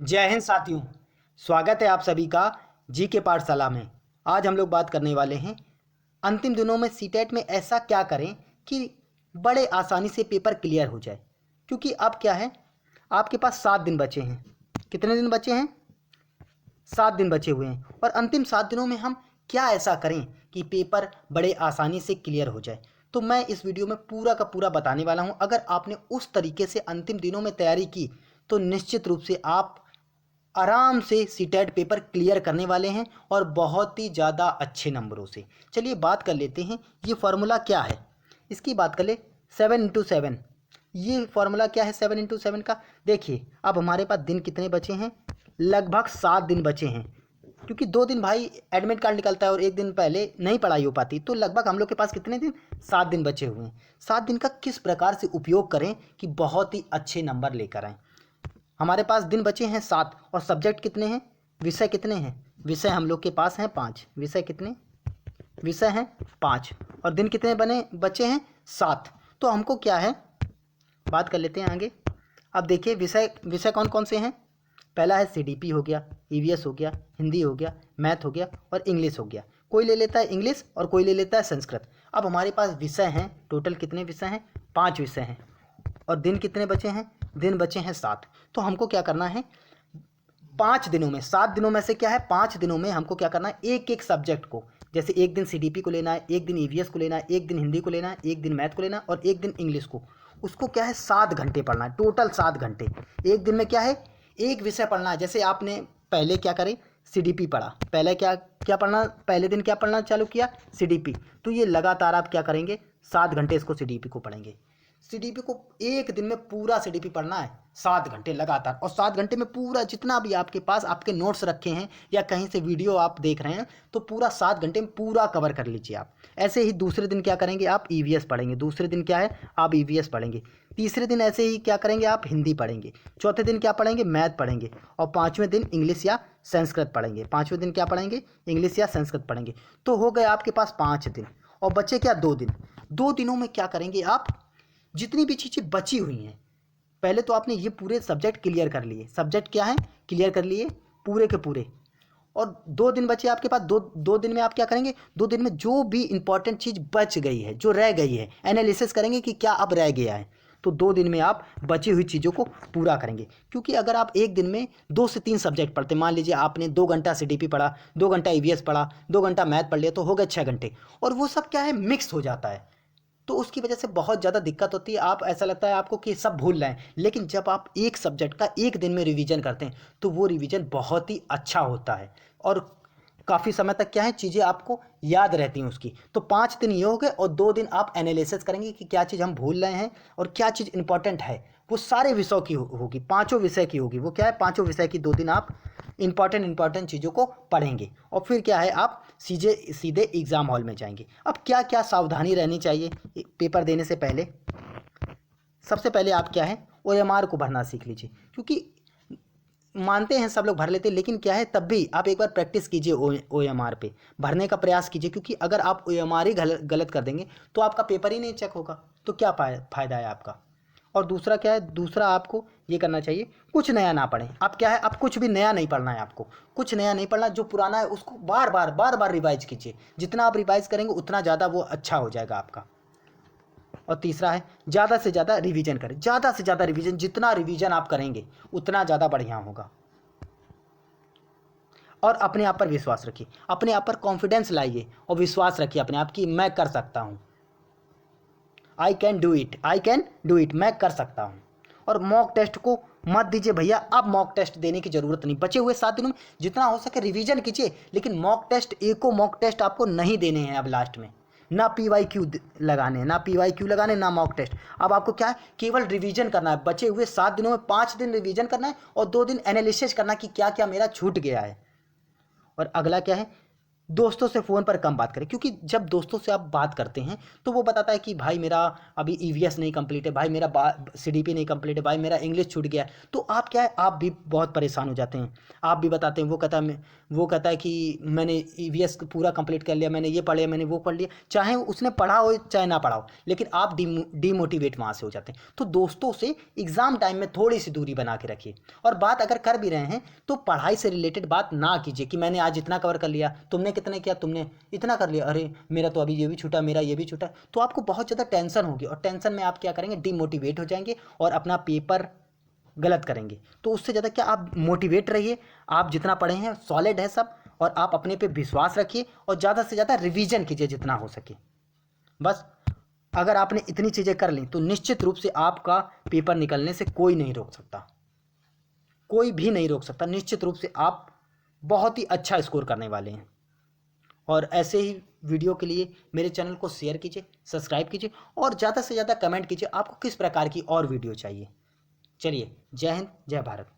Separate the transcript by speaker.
Speaker 1: जय हिंद साथियों। स्वागत है आप सभी का जी के पाठशाला में। आज हम लोग बात करने वाले हैं अंतिम दिनों में सीटेट में ऐसा क्या करें कि बड़े आसानी से पेपर क्लियर हो जाए। क्योंकि अब क्या है, आपके पास 7 दिन बचे हैं। कितने दिन बचे हैं? 7 दिन बचे हुए हैं। और अंतिम 7 दिनों में हम क्या ऐसा करें कि पेपर बड़े आसानी से क्लियर हो जाए। तो मैं इस वीडियो में पूरा का पूरा बताने वाला हूं। अगर आपने उस तरीके से अंतिम दिनों में तैयारी की तो निश्चित रूप से आप आराम से सीटेट पेपर क्लियर करने वाले हैं और बहुत ही ज़्यादा अच्छे नंबरों से। चलिए बात कर लेते हैं ये फार्मूला क्या है, इसकी बात कर ले। 7 × 7, ये फार्मूला क्या है 7 × 7 का? देखिए अब हमारे पास दिन कितने बचे हैं, लगभग 7 दिन बचे हैं। क्योंकि 2 दिन भाई एडमिट कार्ड निकलता है और एक दिन पहले नहीं पढ़ाई हो पाती, तो लगभग हम लोग के पास कितने दिन, 7 दिन बचे हुए हैं। 7 दिन का किस प्रकार से उपयोग करें कि बहुत ही अच्छे नंबर लेकर आएँ। हमारे पास दिन बचे हैं 7 और सब्जेक्ट कितने हैं, विषय कितने हैं? विषय हम लोग के पास हैं 5। विषय कितने? विषय हैं 5 और दिन कितने बचे हैं 7। तो हमको क्या है, बात कर लेते हैं आगे। अब देखिए विषय विषय कौन कौन से हैं। पहला है सीडीपी हो गया, ईवीएस हो गया, हिंदी हो गया, मैथ हो गया और इंग्लिश हो गया। कोई ले लेता है इंग्लिश और कोई ले लेता है संस्कृत। अब हमारे पास विषय हैं, टोटल कितने विषय हैं? 5 विषय हैं। और दिन कितने बचे हैं? दिन बचे हैं 7। तो हमको क्या करना है, 5 दिनों में, 7 दिनों में से क्या है, 5 दिनों में हमको क्या करना है, एक एक सब्जेक्ट को, जैसे एक दिन सीडीपी को लेना है, एक दिन ईवीएस को लेना है, एक दिन हिंदी को लेना है, एक दिन मैथ को लेना है और एक दिन इंग्लिश को। उसको क्या है 7 घंटे पढ़ना है, टोटल 7 घंटे। एक दिन में क्या है, एक विषय पढ़ना है। जैसे आपने पहले क्या करें, सीडीपी पढ़ा, पहले क्या क्या पढ़ना, पहले दिन क्या पढ़ना चालू किया, सीडीपी। तो ये लगातार आप क्या करेंगे, 7 घंटे इसको सीडीपी को पढ़ेंगे। सीडीपी को एक दिन में पूरा सीडीपी पढ़ना है 7 घंटे लगातार। और 7 घंटे में पूरा जितना भी आपके पास आपके नोट्स रखे हैं या कहीं से वीडियो आप देख रहे हैं, तो पूरा 7 घंटे में पूरा कवर कर लीजिए आप। ऐसे ही दूसरे दिन क्या करेंगे, आप ईवीएस पढ़ेंगे। दूसरे दिन क्या है, आप ईवीएस पढ़ेंगे। तीसरे दिन ऐसे ही क्या करेंगे, आप हिंदी पढ़ेंगे। चौथे दिन क्या पढ़ेंगे, मैथ पढ़ेंगे। और पाँचवें दिन इंग्लिश या संस्कृत पढ़ेंगे। पाँचवें दिन क्या पढ़ेंगे, इंग्लिश या संस्कृत पढ़ेंगे। तो हो गए आपके पास 5 दिन। और बचे क्या, 2 दिन। 2 दिनों में क्या करेंगे आप, जितनी भी चीज़ें बची हुई हैं, पहले तो आपने ये पूरे सब्जेक्ट क्लियर कर लिए। सब्जेक्ट क्या है, क्लियर कर लिए पूरे के पूरे। और 2 दिन बचे आपके पास। दो दिन में आप क्या करेंगे, 2 दिन में जो भी इंपॉर्टेंट चीज़ बच गई है, जो रह गई है, एनालिसिस करेंगे कि क्या अब रह गया है। तो 2 दिन में आप बची हुई चीज़ों को पूरा करेंगे। क्योंकि अगर आप एक दिन में 2 से 3 सब्जेक्ट पढ़ते, मान लीजिए आपने 2 घंटा सीडीपी पढ़ा, 2 घंटा ईवीएस पढ़ा, 2 घंटा मैथ पढ़ लिया, तो हो गए 6 घंटे। और वो सब क्या है, मिक्स हो जाता है। तो उसकी वजह से बहुत ज़्यादा दिक्कत होती है। आप ऐसा लगता है आपको कि सब भूल रहे हैं, लेकिन जब आप एक सब्जेक्ट का एक दिन में रिवीजन करते हैं तो वो रिवीजन बहुत ही अच्छा होता है और काफ़ी समय तक क्या है, चीज़ें आपको याद रहती हैं उसकी। तो 5 दिन ये हो गए और 2 दिन आप एनालिसिस करेंगे कि क्या चीज़ हम भूल रहे हैं और क्या चीज़ इंपॉर्टेंट है। वो सारे विषयों की होगी, पाँचों विषय की होगी। वो क्या है, पाँचों विषय की 2 दिन आप इंपॉर्टेंट चीज़ों को पढ़ेंगे। और फिर क्या है, आप सीधे सीधे एग्ज़ाम हॉल में जाएंगे। अब क्या क्या सावधानी रहनी चाहिए पेपर देने से पहले। सबसे पहले आप क्या है, ओएमआर को भरना सीख लीजिए। क्योंकि मानते हैं सब लोग भर लेते हैं, लेकिन क्या है, तब भी आप एक बार प्रैक्टिस कीजिए ओएमआर पे भरने का प्रयास कीजिए। क्योंकि अगर आप ओएमआर ही गलत कर देंगे तो आपका पेपर ही नहीं चेक होगा, तो क्या फ़ायदा है आपका। और दूसरा क्या है, दूसरा आपको ये करना चाहिए, कुछ नया ना पढ़ें। अब क्या है, अब कुछ भी नया नहीं पढ़ना है आपको। कुछ नया नहीं पढ़ना, जो पुराना है उसको बार बार रिवाइज कीजिए। जितना आप रिवाइज करेंगे उतना ज़्यादा वो अच्छा हो जाएगा आपका। और तीसरा है, ज़्यादा से ज़्यादा रिवीजन करें। ज़्यादा से ज़्यादा रिवीजन, जितना रिवीजन आप करेंगे उतना ज़्यादा बढ़िया होगा। और अपने आप पर विश्वास रखिए, अपने आप पर कॉन्फिडेंस लाइए और विश्वास रखिए अपने आप की, मैं कर सकता हूँ। I can do it, I can do it, मैं कर सकता हूँ। और मॉक टेस्ट को मत दीजिए भैया, अब मॉक टेस्ट देने की ज़रूरत नहीं। बचे हुए 7 दिनों में जितना हो सके रिवीजन कीजिए, लेकिन मॉक टेस्ट, एको मॉक टेस्ट आपको नहीं देने हैं अब लास्ट में। ना PYQ लगाने, ना PYQ लगाने, ना मॉक टेस्ट। अब आपको क्या है, केवल रिवीजन करना है। बचे हुए 7 दिनों में 5 दिन रिवीजन करना है और 2 दिन एनालिसिस करना कि क्या क्या मेरा छूट गया है। और अगला क्या है, दोस्तों से फ़ोन पर कम बात करें, क्योंकि जब दोस्तों से आप बात करते हैं तो वो बताता है कि भाई मेरा अभी ईवीएस नहीं कंप्लीट है, भाई मेरा सीडीपी नहीं कंप्लीट है, भाई मेरा इंग्लिश छूट गया है। तो आप क्या है, आप भी बहुत परेशान हो जाते हैं। आप भी बताते हैं, वो कहता है कि मैंने ईवीएस पूरा कंप्लीट कर लिया, मैंने ये पढ़ लिया, मैंने वो पढ़ लिया, चाहे उसने पढ़ा हो चाहे ना पढ़ा हो, लेकिन आप डीमोटिवेट वहाँ से हो जाते हैं। तो दोस्तों से एग्ज़ाम टाइम में थोड़ी सी दूरी बना के रखिए, और बात अगर कर भी रहे हैं तो पढ़ाई से रिलेटेड बात ना कीजिए कि मैंने आज इतना कवर कर लिया, तुमने कितने किया, तुमने इतना कर लिया, अरे मेरा तो अभी ये भी छूटा, मेरा ये भी छूटा। तो आपको बहुत ज़्यादा टेंशन होगी, और टेंशन में आप क्या करेंगे, डीमोटिवेट हो जाएंगे और अपना पेपर गलत करेंगे। तो उससे ज़्यादा क्या, आप मोटिवेट रहिए, आप जितना पढ़े हैं सॉलिड है सब, और आप अपने पे विश्वास रखिए और ज़्यादा से ज़्यादा रिवीजन कीजिए जितना हो सके। बस अगर आपने इतनी चीज़ें कर ली तो निश्चित रूप से आपका पेपर निकलने से कोई नहीं रोक सकता, कोई भी नहीं रोक सकता। निश्चित रूप से आप बहुत ही अच्छा स्कोर करने वाले हैं। और ऐसे ही वीडियो के लिए मेरे चैनल को शेयर कीजिए, सब्सक्राइब कीजिए, और ज़्यादा से ज़्यादा कमेंट कीजिए आपको किस प्रकार की और वीडियो चाहिए। चलिए, जय हिंद, जय भारत।